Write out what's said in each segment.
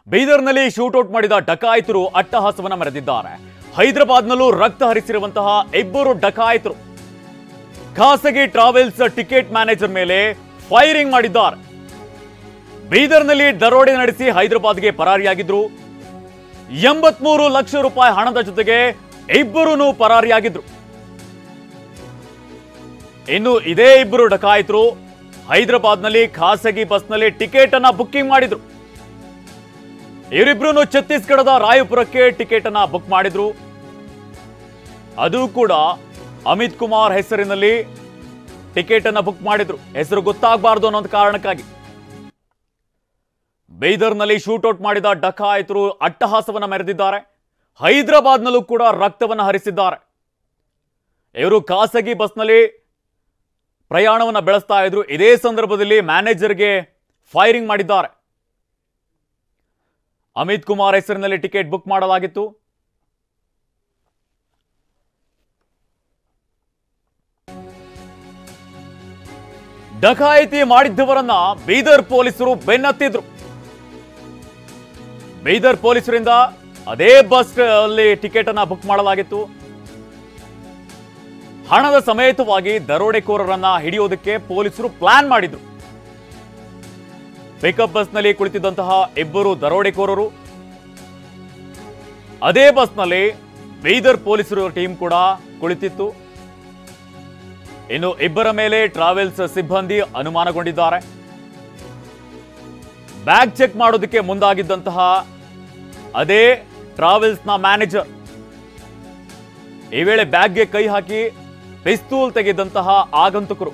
ಬೀದರ್ನಲ್ಲಿ ಶೂಟೌಟ್ ಮಾಡಿದ ಡಕಾಯಿತರು ಅಟ್ಟಹಾಸವನ್ನ ಮೆರೆದಿದ್ದಾರೆ. ಹೈದರಾಬಾದ್ನಲ್ಲೂ ರಕ್ತ ಹರಿಸಿರುವಂತಹ ಇಬ್ಬರು ಡಕಾಯಿತರು ಖಾಸಗಿ ಟ್ರಾವೆಲ್ಸ್ ಟಿಕೆಟ್ ಮ್ಯಾನೇಜರ್ ಮೇಲೆ ಫೈರಿಂಗ್ ಮಾಡಿದ್ದಾರೆ. ಬೀದರ್ನಲ್ಲಿ ದರೋಡೆ ನಡೆಸಿ ಹೈದರಾಬಾದ್ಗೆ ಪರಾರಿಯಾಗಿದ್ರು. 83 ಲಕ್ಷ ರೂಪಾಯಿ ಹಣದ ಜೊತೆಗೆ ಇಬ್ಬರೂ ಪರಾರಿಯಾಗಿದ್ರು. ಇನ್ನು ಇದೇ ಇಬ್ಬರು ಡಕಾಯಿತರು ಹೈದರಾಬಾದ್ನಲ್ಲಿ ಖಾಸಗಿ ಬಸ್ನಲ್ಲಿ ಟಿಕೆಟ್ ಅನ್ನ ಬುಕ್ಕಿಂಗ್ ಮಾಡಿದ್ರು. ಇವರಿಬ್ರು ಛತ್ತೀಸ್ಗಢದ ರಾಯಪುರಕ್ಕೆ ಟಿಕೆಟ್ ಅನ್ನ ಬುಕ್ ಮಾಡಿದ್ರು. ಅದು ಕೂಡ ಅಮಿತ್ ಕುಮಾರ್ ಹೆಸರಿನಲ್ಲಿ ಟಿಕೆಟ್ ಅನ್ನ ಬುಕ್ ಮಾಡಿದ್ರು. ಹೆಸರು ಗೊತ್ತಾಗಬಾರದು ಅನ್ನೋ ಕಾರಣಕ್ಕಾಗಿ. ಬೀದರ್ನಲ್ಲಿ ಶೂಟೌಟ್ ಮಾಡಿದ ಡಕಾಯಿತರು ಅಟ್ಟಹಾಸವನ್ನ ಮೆರೆದಿದ್ದಾರೆ. ಹೈದರಾಬಾದ್ನಲ್ಲೂ ಕೂಡ ರಕ್ತವನ್ನ ಹರಿಸಿದ್ದಾರೆ. ಇವರು ಖಾಸಗಿ ಬಸ್ನಲ್ಲಿ ಪ್ರಯಾಣವನ್ನ ಬೆಳೆಸ್ತಾ ಇದ್ರು. ಇದೇ ಸಂದರ್ಭದಲ್ಲಿ ಮ್ಯಾನೇಜರ್ಗೆ ಫೈರಿಂಗ್ ಮಾಡಿದ್ದಾರೆ. ಅಮಿತ್ ಕುಮಾರ್ ಹೆಸರಿನಲ್ಲಿ ಟಿಕೆಟ್ ಬುಕ್ ಮಾಡಲಾಗಿತ್ತು. ಡಕಾಯಿತಿ ಮಾಡಿದ್ದವರನ್ನ ಬೀದರ್ ಪೊಲೀಸರು ಬೆನ್ನತ್ತಿದ್ರು. ಬೀದರ್ ಪೊಲೀಸರಿಂದ ಅದೇ ಬಸ್ ಅಲ್ಲಿ ಟಿಕೆಟ್ ಅನ್ನ ಬುಕ್ ಮಾಡಲಾಗಿತ್ತು. ಹಣದ ಸಮೇತವಾಗಿ ದರೋಡೆಕೋರರನ್ನ ಹಿಡಿಯೋದಕ್ಕೆ ಪೊಲೀಸರು ಪ್ಲಾನ್ ಮಾಡಿದ್ರು. ಪಿಕಪ್ ಬಸ್ನಲ್ಲಿ ಕುಳಿತಿದ್ದಂತಹ ಇಬ್ಬರು ದರೋಡೆಕೋರರು, ಅದೇ ಬಸ್ನಲ್ಲಿ ಬೀದರ್ ಪೊಲೀಸರು ಟೀಮ್ ಕೂಡ ಕುಳಿತಿತ್ತು. ಇನ್ನು ಇಬ್ಬರ ಮೇಲೆ ಟ್ರಾವೆಲ್ಸ್ ಸಿಬ್ಬಂದಿ ಅನುಮಾನಗೊಂಡಿದ್ದಾರೆ. ಬ್ಯಾಗ್ ಚೆಕ್ ಮಾಡೋದಕ್ಕೆ ಮುಂದಾಗಿದ್ದಂತಹ ಅದೇ ಟ್ರಾವೆಲ್ಸ್ನ ಮ್ಯಾನೇಜರ್ ಈ ವೇಳೆ ಬ್ಯಾಗ್ಗೆ ಕೈ ಹಾಕಿ ಪಿಸ್ತೂಲ್ ತೆಗೆದಂತಹ ಆಗಂತುಕರು,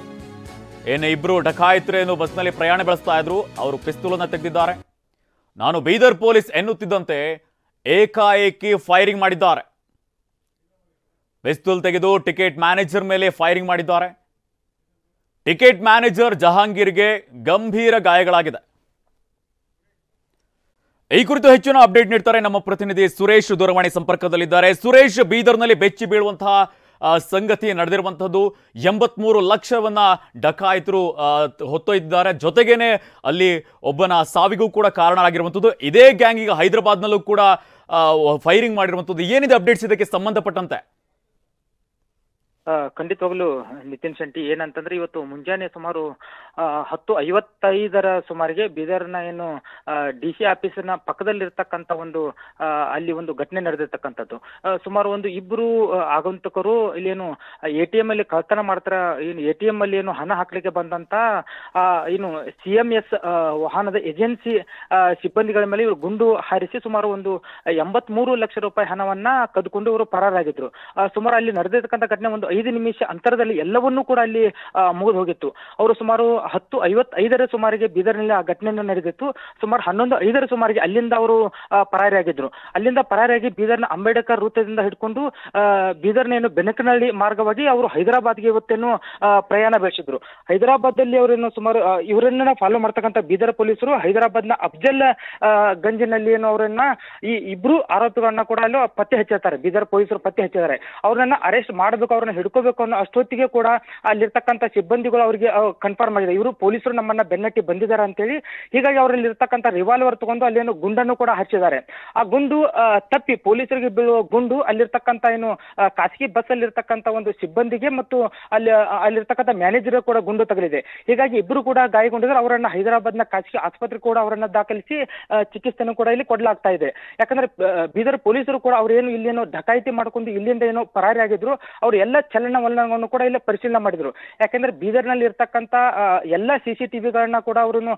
ಏನು ಇಬ್ರು ಡಕಾಯಿತರೇನು ಬಸ್ನಲ್ಲಿ ಪ್ರಯಾಣ ಬೆಳೆಸ್ತಾ ಇದ್ರು, ಅವರು ಪಿಸ್ತೂಲನ್ನ ತೆಗೆದಿದ್ದಾರೆ. ನಾನು ಬೀದರ್ ಪೊಲೀಸ್ ಎನ್ನುತ್ತಿದ್ದಂತೆ ಏಕಾಏಕಿ ಫೈರಿಂಗ್ ಮಾಡಿದ್ದಾರೆ. ಪಿಸ್ತೂಲ್ ತೆಗೆದು ಟಿಕೆಟ್ ಮ್ಯಾನೇಜರ್ ಮೇಲೆ ಫೈರಿಂಗ್ ಮಾಡಿದ್ದಾರೆ. ಟಿಕೆಟ್ ಮ್ಯಾನೇಜರ್ ಜಹಾಂಗೀರ್ಗೆ ಗಂಭೀರ ಗಾಯಗಳಾಗಿದೆ. ಈ ಕುರಿತು ಹೆಚ್ಚಿನ ಅಪ್ಡೇಟ್ ನೀಡ್ತಾರೆ ನಮ್ಮ ಪ್ರತಿನಿಧಿ ಸುರೇಶ್ ದೂರವಾಣಿ ಸಂಪರ್ಕದಲ್ಲಿದ್ದಾರೆ. ಸುರೇಶ್, ಬೀದರ್ನಲ್ಲಿ ಬೆಚ್ಚಿ ಬೀಳುವಂತಹ ಸಂಗತಿ ನಡೆದಿರುವಂತಹದ್ದು. 83 ಲಕ್ಷವನ್ನ ಡಕಾಯಿತರು ಹೊತ್ತೊಯ್ದಿದ್ದಾರೆ. ಜೊತೆಗೇನೆ ಅಲ್ಲಿ ಒಬ್ಬನ ಸಾವಿಗೂ ಕೂಡ ಕಾರಣ ಆಗಿರುವಂಥದ್ದು. ಇದೇ ಗ್ಯಾಂಗ್ ಈಗ ಹೈದರಾಬಾದ್ನಲ್ಲೂ ಕೂಡ ಫೈರಿಂಗ್ ಮಾಡಿರುವಂಥದ್ದು. ಏನಿದೆ ಅಪ್ಡೇಟ್ಸ್ ಇದಕ್ಕೆ ಸಂಬಂಧಪಟ್ಟಂತೆ? ಖಂಡಿತವಾಗ್ಲೂ ನಿತಿನ್ ಶೆಟ್ಟಿ, ಏನಂತಂದ್ರೆ ಇವತ್ತು ಮುಂಜಾನೆ ಸುಮಾರು 10:55 ಸುಮಾರಿಗೆ ಬೀದರ್ನ ಏನು DC ಆಫೀಸಿನ ಪಕ್ಕದಲ್ಲಿರ್ತಕ್ಕಂಥ ಅಲ್ಲಿ ಒಂದು ಘಟನೆ ನಡೆದಿರ್ತಕ್ಕಂಥದ್ದು. ಸುಮಾರು ಇಬ್ಬರು ಆಗಂತುಕರು ಇಲ್ಲೇನು ATM ಅಲ್ಲಿ ಕಳ್ತನ ಮಾಡ್ತಾರ, ಏನು ATM ಅಲ್ಲಿ ಏನು ಹಣ ಹಾಕ್ಲಿಕ್ಕೆ ಬಂದಂತ ಏನು CMS ವಾಹನದ ಏಜೆನ್ಸಿ ಸಿಬ್ಬಂದಿಗಳ ಮೇಲೆ ಇವರು ಗುಂಡು ಹಾರಿಸಿ ಸುಮಾರು 83 ಲಕ್ಷ ರೂಪಾಯಿ ಹಣವನ್ನ ಕದ್ಕೊಂಡು ಇವರು ಪರಾರಾಗಿದ್ರು. ಸುಮಾರು ಅಲ್ಲಿ ನಡೆದಿರ್ತಕ್ಕಂಥ ಘಟನೆ 5 ನಿಮಿಷ ಅಂತರದಲ್ಲಿ ಎಲ್ಲವನ್ನೂ ಕೂಡ ಅಲ್ಲಿ ಮುಗಿದು ಹೋಗಿತ್ತು. ಅವರು ಸುಮಾರು 10:55 ಸುಮಾರಿಗೆ ಬೀದರ್ನಲ್ಲಿ ಆ ಘಟನೆಯನ್ನು ನಡೆದಿತ್ತು. ಸುಮಾರು 11:05 ಸುಮಾರಿಗೆ ಅಲ್ಲಿಂದ ಅವರು ಪರಾರಿಯಾಗಿದ್ರು. ಅಲ್ಲಿಂದ ಪರಾರಿಯಾಗಿ ಬೀದರ್ನ ಅಂಬೇಡ್ಕರ್ ವೃತ್ತದಿಂದ ಹಿಡ್ಕೊಂಡು ಬೀದರ್ನ ಏನು ಬೆನಕನಹಳ್ಳಿ ಮಾರ್ಗವಾಗಿ ಅವರು ಹೈದರಾಬಾದ್ಗೆ ಇವತ್ತೇನು ಪ್ರಯಾಣ ಬೆಳೆಸಿದ್ರು. ಹೈದರಾಬಾದ್ದಲ್ಲಿ ಅವರೇನು ಸುಮಾರು ಇವರನ್ನ ಫಾಲೋ ಮಾಡ್ತಕ್ಕಂಥ ಬೀದರ್ ಪೊಲೀಸರು ಹೈದರಾಬಾದ್ನ ಅಫ್ಜಲ್ ಗಂಜಿನಲ್ಲಿ ಏನು ಅವರನ್ನ ಈ ಇಬ್ರು ಆರೋಪಿಗಳನ್ನ ಕೂಡ ಅಲ್ಲಿ ಪತ್ತೆ ಹಚ್ಚಿರ್ತಾರೆ. ಬೀದರ್ ಪೊಲೀಸರು ಪತ್ತೆ ಹಚ್ಚಿದ್ದಾರೆ. ಅವ್ರನ್ನ ಅರೆಸ್ಟ್ ಮಾಡಬೇಕು, ಅವ್ರನ್ನ ಹಿಡ್ಕೋಬೇಕು ಅನ್ನೋ ಅಷ್ಟೊತ್ತಿಗೆ ಕೂಡ ಅಲ್ಲಿರ್ತಕ್ಕಂಥ ಸಿಬ್ಬಂದಿಗಳು ಅವರಿಗೆ ಕನ್ಫರ್ಮ್ ಆಗಿದೆ, ಇವರು ಪೊಲೀಸರು ನಮ್ಮನ್ನ ಬೆನ್ನಟ್ಟಿ ಬಂದಿದ್ದಾರೆ ಅಂತೇಳಿ. ಹೀಗಾಗಿ ಅವರಲ್ಲಿ ಇರ್ತಕ್ಕಂಥ ರಿವಾಲ್ವರ್ ತಗೊಂಡು ಅಲ್ಲೇನು ಗುಂಡನ್ನು ಕೂಡ ಹಚ್ಚಿದ್ದಾರೆ. ಆ ಗುಂಡು ತಪ್ಪಿ ಪೊಲೀಸರಿಗೆ ಬೀಳುವ ಗುಂಡು ಅಲ್ಲಿರ್ತಕ್ಕಂಥ ಏನು ಖಾಸಗಿ ಬಸ್ ಅಲ್ಲಿರ್ತಕ್ಕಂಥ ಸಿಬ್ಬಂದಿಗೆ ಮತ್ತು ಅಲ್ಲಿರ್ತಕ್ಕಂಥ ಮ್ಯಾನೇಜರ್ ಕೂಡ ಗುಂಡು ತಗಲಿದೆ. ಹೀಗಾಗಿ ಇಬ್ಬರು ಕೂಡ ಗಾಯಗೊಂಡಿದ್ದಾರೆ. ಅವರನ್ನ ಹೈದರಾಬಾದ್ನ ಖಾಸಗಿ ಆಸ್ಪತ್ರೆ ಕೂಡ ಅವರನ್ನ ದಾಖಲಿಸಿ ಚಿಕಿತ್ಸೆಯನ್ನು ಕೂಡ ಇಲ್ಲಿ ಕೊಡಲಾಗ್ತಾ ಇದೆ. ಯಾಕಂದ್ರೆ ಬೀದರ್ ಪೊಲೀಸರು ಕೂಡ ಅವ್ರೇನು ಇಲ್ಲೇನು ಡಕಾಯಿತಿ ಮಾಡ್ಕೊಂಡು ಇಲ್ಲಿಂದ ಏನೋ ಪರಾರಿ ಆಗಿದ್ರು, ಅವ್ರು ಎಲ್ಲ ಚಲನವಲನವನ್ನು ಕೂಡ ಇಲ್ಲಿ ಪರಿಶೀಲನೆ ಮಾಡಿದ್ರು. ಯಾಕಂದ್ರೆ ಬೀದರ್ನಲ್ಲಿ ಇರ್ತಕ್ಕಂಥ ಎಲ್ಲ CCTVಗಳನ್ನ ಕೂಡ ಅವರನ್ನು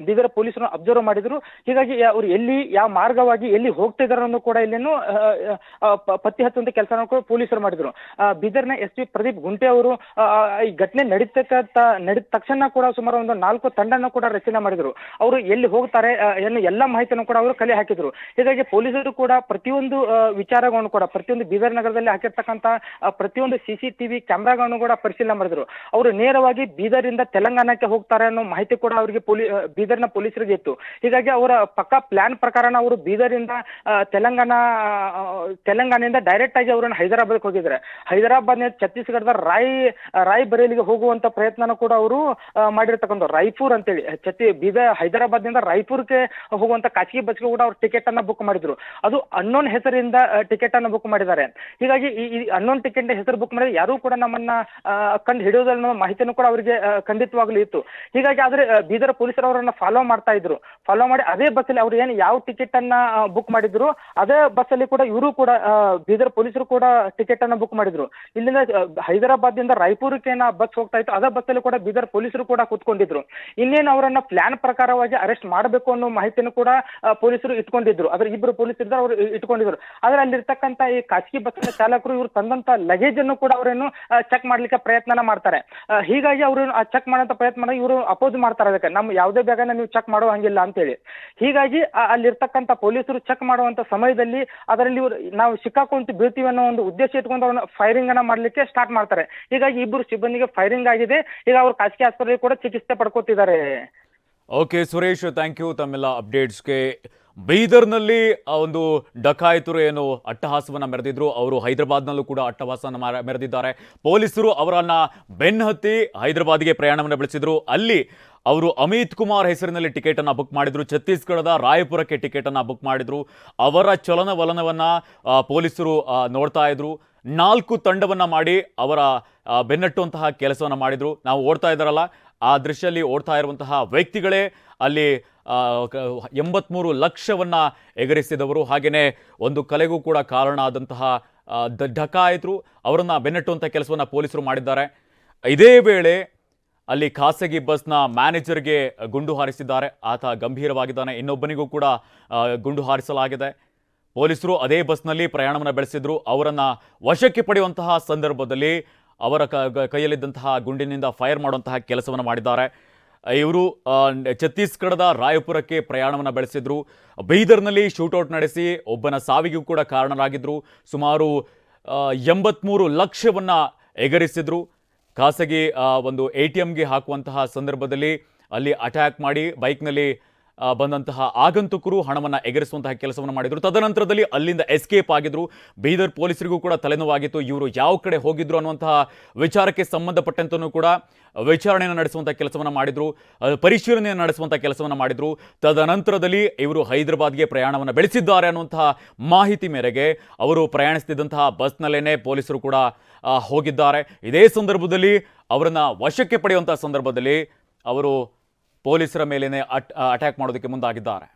ಬೀದರ್ ಪೊಲೀಸರು ಅಬ್ಸರ್ವ್ ಮಾಡಿದ್ರು. ಹೀಗಾಗಿ ಅವ್ರು ಎಲ್ಲಿ ಯಾವ ಮಾರ್ಗವಾಗಿ ಎಲ್ಲಿ ಹೋಗ್ತಾ ಇದಾರೆ ಅನ್ನೋ ಕೂಡ ಇಲ್ಲೇನು ಪತ್ತೆ ಹಚ್ಚುವಂತ ಕೆಲಸ ಕೂಡ ಪೊಲೀಸರು ಮಾಡಿದ್ರು. ಬೀದರ್ನ SP ಪ್ರದೀಪ್ ಗುಂಟೆ ಅವರು ಈ ಘಟನೆ ನಡೆದ ತಕ್ಷಣ ಕೂಡ ಸುಮಾರು 4 ತಂಡನ ಕೂಡ ರಚನೆ ಮಾಡಿದ್ರು. ಅವರು ಎಲ್ಲಿ ಹೋಗ್ತಾರೆ ಎಲ್ಲ ಮಾಹಿತಿಯನ್ನು ಕೂಡ ಅವರು ಕಲೆ ಹಾಕಿದ್ರು. ಹೀಗಾಗಿ ಪೊಲೀಸರು ಕೂಡ ಪ್ರತಿಯೊಂದು ವಿಚಾರಗಳನ್ನು ಕೂಡ ಪ್ರತಿಯೊಂದು ಬೀದರ್ ನಗರದಲ್ಲಿ ಹಾಕಿರ್ತಕ್ಕಂಥ ಪ್ರತಿಯೊಂದು CCTV ಕ್ಯಾಮ್ರಾಗಳನ್ನು ಕೂಡ ಪರಿಶೀಲನೆ ಮಾಡಿದ್ರು. ಅವರು ನೇರವಾಗಿ ಬೀದರಿಂದ ತೆಲಂಗಾಣಕ್ಕೆ ಹೋಗ್ತಾರೆ ಅನ್ನೋ ಮಾಹಿತಿ ಕೂಡ ಅವರಿಗೆ ಬೀದರ್ನ ಪೊಲೀಸರಿಗೆ ಇತ್ತು. ಹೀಗಾಗಿ ಅವರ ಪಕ್ಕಾ ಪ್ಲಾನ್ ಪ್ರಕಾರನ ಅವರು ಬೀದರಿಂದ ತೆಲಂಗಾಣದಿಂದ ಡೈರೆಕ್ಟ್ ಆಗಿ ಅವರನ್ನು ಹೈದರಾಬಾದ್ಗೆ ಹೋಗಿದ್ದಾರೆ. ಹೈದರಾಬಾದ್ ಛತ್ತೀಸ್ಗಢದ ರಾಯ್ ಬರೇಲಿಗೆ ಹೋಗುವಂತ ಪ್ರಯತ್ನನ ಕೂಡ ಅವರು ಮಾಡಿರ್ತಕ್ಕಂಥ ರಾಯ್ಪುರ್ ಅಂತೇಳಿ ಹೈದರಾಬಾದ್ ನಿಂದ ರಾಯ್ಪುರ್ಗೆ ಹೋಗುವಂತ ಖಾಸಗಿ ಬಸ್ಗೆ ಕೂಡ ಅವ್ರು ಟಿಕೆಟ್ ಅನ್ನ ಬುಕ್ ಮಾಡಿದ್ರು. ಅದು ಅನ್ನೋನ್ ಹೆಸರಿಂದ ಟಿಕೆಟ್ ಅನ್ನು ಬುಕ್ ಮಾಡಿದ್ದಾರೆ. ಹೀಗಾಗಿ ಈ ಅನ್ನೋನ್ ಟಿಕೆಟ್ ಹೆಸರು ಬುಕ್ ಮಾಡಿದ್ರೆ ಯಾರು ಕೂಡ ನಮ್ಮನ್ನ ಕಂಡು ಹಿಡಿಯೋದನ್ನ ಮಾಹಿತಿನೂ ಕೂಡ ಅವರಿಗೆ ಖಂಡಿತವಾಗ್ಲೂ ಇತ್ತು. ಹೀಗಾಗಿ ಆದ್ರೆ ಬೀದರ್ ಪೊಲೀಸರು ಅವರನ್ನ ಫಾಲೋ ಮಾಡ್ತಾ ಇದ್ರು. ಫಾಲೋ ಮಾಡಿ ಅದೇ ಬಸ್ಸಲ್ಲಿ ಅವ್ರು ಏನು ಯಾವ ಟಿಕೆಟ್ ಅನ್ನ ಬುಕ್ ಮಾಡಿದ್ರು ಅದೇ ಬಸ್ಸಲ್ಲಿ ಕೂಡ ಇವರು ಕೂಡ ಬೀದರ್ ಪೊಲೀಸರು ಕೂಡ ಟಿಕೆಟ್ ಅನ್ನ ಬುಕ್ ಮಾಡಿದ್ರು. ಇಲ್ಲಿಂದ ಹೈದರಾಬಾದ್ ದಿಂದ ರಾಯ್ಪುರಕ್ಕೆ ಬಸ್ ಹೋಗ್ತಾ ಇತ್ತು, ಅದೇ ಬಸ್ಸಲ್ಲಿ ಕೂಡ ಬೀದರ್ ಪೊಲೀಸರು ಕೂಡ ಕೂತ್ಕೊಂಡಿದ್ರು. ಇನ್ನೇನು ಅವರನ್ನ ಪ್ಲಾನ್ ಪ್ರಕಾರವಾಗಿ ಅರೆಸ್ಟ್ ಮಾಡಬೇಕು ಅನ್ನೋ ಮಾಹಿತಿಯನ್ನು ಕೂಡ ಪೊಲೀಸರು ಇಟ್ಕೊಂಡಿದ್ರು. ಅದ್ರ ಇಬ್ಬರು ಪೊಲೀಸರು ಅವರು ಇಟ್ಕೊಂಡಿದ್ರು. ಆದ್ರೆ ಅಲ್ಲಿರ್ತಕ್ಕಂಥ ಈ ಖಾಸಗಿ ಬಸ್ಸಿನ ಚಾಲಕರು ಇವರು ತಂದಂತ ಲಗೇಜ್ ಅನ್ನು ಕೂಡ ಅವರೇನು ಚೆಕ್ ಮಾಡ್ಲಿಕ್ಕೆ ಪ್ರಯತ್ನ ಮಾಡ್ತಾರೆ. ಹೀಗಾಗಿ ಅವರು ಚೆಕ್ ಮಾಡೋಂಥ ಪ್ರಯತ್ನ ಮಾಡಿ ಇವರು ಅಪೋಸ್ ಮಾಡ್ತಾರೆ. ಅದಕ್ಕೆ ನಮ್ಮ ಯಾವುದೇ ಬ್ಯಾಗನ್ನ ನೀವು ಚೆಕ್ ಮಾಡೋ ಹಂಗಿಲ್ಲ ಅಂತೇಳಿ. ಹೀಗಾಗಿ ಅಲ್ಲಿರ್ತಕ್ಕಂಥ ಪೊಲೀಸರು ಚೆಕ್ ಮಾಡುವಂತ ಸಮಯದಲ್ಲಿ ಅದರಲ್ಲಿ ನಾವು ಸಿಕ್ಕಾಕೊಂತು ಬೀಳ್ತೀವಿ ಅನ್ನೋ ಒಂದು ಉದ್ದೇಶ ಇಟ್ಕೊಂಡು ಅವ್ರನ್ನ ಫೈರಿಂಗ್ ಅನ್ನ ಮಾಡ್ಲಿಕ್ಕೆ ಸ್ಟಾರ್ಟ್ ಮಾಡ್ತಾರೆ. ಹೀಗಾಗಿ ಇಬ್ಬರು ಸಿಬ್ಬಂದಿಗೆ ಫೈರಿಂಗ್ ಆಗಿದೆ. ಈಗ ಅವರು ಖಾಸಗಿ ಆಸ್ಪತ್ರೆಗೆ ಕೂಡ ಚಿಕಿತ್ಸೆ ಪಡ್ಕೋತಿದ್ದಾರೆ. ಓಕೆ ಸುರೇಶ್, ಥ್ಯಾಂಕ್ ಯು ತಮ್ಮೆಲ್ಲ ಅಪ್ಡೇಟ್ಸ್ಗೆ. ಬೀದರ್ನಲ್ಲಿ ಒಂದು ಡಕಾಯಿತರು ಏನು ಅಟ್ಟಹಾಸವನ್ನ ಮೆರೆದಿದ್ರು, ಅವರು ಹೈದರಾಬಾದ್ನಲ್ಲೂ ಕೂಡ ಅಟ್ಟಹಾಸನ ಮೆರೆದಿದ್ದಾರೆ. ಪೊಲೀಸರು ಅವರನ್ನ ಬೆನ್ನಹತ್ತಿ ಹೈದರಾಬಾದ್ಗೆ ಪ್ರಯಾಣವನ್ನು ಬೆಳೆಸಿದ್ರು. ಅಲ್ಲಿ ಅವರು ಅಮಿತ್ ಕುಮಾರ್ ಹೆಸರಿನಲ್ಲಿ ಟಿಕೆಟ್ ಅನ್ನ ಬುಕ್ ಮಾಡಿದ್ರು. ಛತ್ತೀಸ್ಗಢದ ರಾಯಪುರಕ್ಕೆ ಟಿಕೆಟ್ ಅನ್ನ ಬುಕ್ ಮಾಡಿದ್ರು. ಅವರ ಚಲನವಲನವನ್ನ ಪೊಲೀಸರು ನೋಡ್ತಾ ಇದ್ರು. 4 ತಂಡವನ್ನ ಮಾಡಿ ಅವರ ಬೆನ್ನಟ್ಟುವಂತಹ ಕೆಲಸವನ್ನ ಮಾಡಿದ್ರು. ನಾವು ಓಡ್ತಾ ಇದ್ದಾರಲ್ಲ, ಆ ದೃಶ್ಯದಲ್ಲಿ ಓಡ್ತಾ ಇರುವಂತಹ ವ್ಯಕ್ತಿಗಳೇ ಅಲ್ಲಿ 83 ಲಕ್ಷವನ್ನ ಎಗರಿಸಿದವರು. ಹಾಗೆಯೇ ಒಂದು ಕಲೆಗೂ ಕೂಡ ಕಾರಣ ಆದಂತಹ ಡಕಾಯಿತರು ಅವರನ್ನ ಬೆನ್ನಟ್ಟುವಂಥ ಕೆಲಸವನ್ನ ಪೊಲೀಸರು ಮಾಡಿದ್ದಾರೆ. ಇದೇ ವೇಳೆ ಅಲ್ಲಿ ಖಾಸಗಿ ಬಸ್ನ ಮ್ಯಾನೇಜರ್ಗೆ ಗುಂಡು ಹಾರಿಸಿದ್ದಾರೆ. ಆತ ಗಂಭೀರವಾಗಿದ್ದಾನೆ. ಇನ್ನೊಬ್ಬನಿಗೂ ಕೂಡ ಗುಂಡು ಹಾರಿಸಲಾಗಿದೆ. ಪೊಲೀಸರು ಅದೇ ಬಸ್ನಲ್ಲಿ ಪ್ರಯಾಣವನ್ನು ಬೆಳೆಸಿದ್ರು. ಅವರನ್ನು ವಶಕ್ಕೆ ಪಡೆಯುವಂತಹ ಸಂದರ್ಭದಲ್ಲಿ ಅವರ ಕೈಯಲ್ಲಿದ್ದಂತಹ ಗುಂಡಿನಿಂದ ಫೈರ್ ಮಾಡುವಂತಹ ಕೆಲಸವನ್ನು ಮಾಡಿದ್ದಾರೆ. ಇವರು ಛತ್ತೀಸ್ಗಢದ ರಾಯಪುರಕ್ಕೆ ಪ್ರಯಾಣವನ್ನು ಬೆಳೆಸಿದ್ರು. ಬೀದರ್ನಲ್ಲಿ ಶೂಟೌಟ್ ನಡೆಸಿ ಒಬ್ಬನ ಸಾವಿಗೂ ಕೂಡ ಕಾರಣರಾಗಿದ್ದರು. ಸುಮಾರು 83 ಲಕ್ಷವನ್ನು ಎಗರಿಸಿದ್ರು. ಖಾಸಗಿ ಒಂದು ATMಗೆ ಹಾಕುವಂತಹ ಸಂದರ್ಭದಲ್ಲಿ ಅಲ್ಲಿ ಅಟ್ಯಾಕ್ ಮಾಡಿ ಬೈಕ್ನಲ್ಲಿ ಬಂದಂತಹ ಆಗಂತುಕರು ಹಣವನ್ನು ಎಗರಿಸುವಂತಹ ಕೆಲಸವನ್ನು ಮಾಡಿದರು. ತದನಂತರದಲ್ಲಿ ಅಲ್ಲಿಂದ ಎಸ್ಕೇಪ್ ಆಗಿದ್ರು. ಬೀದರ್ ಪೊಲೀಸರಿಗೂ ಕೂಡ ತಲೆನೋವಾಗಿತ್ತು. ಇವರು ಯಾವ ಕಡೆ ಹೋಗಿದ್ರು ಅನ್ನುವಂತಹ ವಿಚಾರಕ್ಕೆ ಸಂಬಂಧಪಟ್ಟಂತೂ ಕೂಡ ವಿಚಾರಣೆಯನ್ನು ನಡೆಸುವಂಥ ಕೆಲಸವನ್ನು ಮಾಡಿದ್ರು, ಪರಿಶೀಲನೆಯನ್ನು ನಡೆಸುವಂಥ ಕೆಲಸವನ್ನು ಮಾಡಿದ್ರು. ತದನಂತರದಲ್ಲಿ ಇವರು ಹೈದರಾಬಾದ್ಗೆ ಪ್ರಯಾಣವನ್ನು ಬೆಳೆಸಿದ್ದಾರೆ ಅನ್ನುವಂತಹ ಮಾಹಿತಿ ಮೇರೆಗೆ ಅವರು ಪ್ರಯಾಣಿಸುತ್ತಿದ್ದಂತಹ ಬಸ್ನಲ್ಲೇನೆ ಪೊಲೀಸರು ಕೂಡ ಹೋಗಿದ್ದಾರೆ. ಇದೇ ಸಂದರ್ಭದಲ್ಲಿ ಅವರನ್ನು ವಶಕ್ಕೆ ಪಡೆಯುವಂತಹ ಸಂದರ್ಭದಲ್ಲಿ ಅವರು ಪೊಲೀಸರ ಮೇಲೇನೆ ಅಟ್ಯಾಕ್ ಮಾಡೋದಕ್ಕೆ ಮುಂದಾಗಿದ್ದಾರೆ.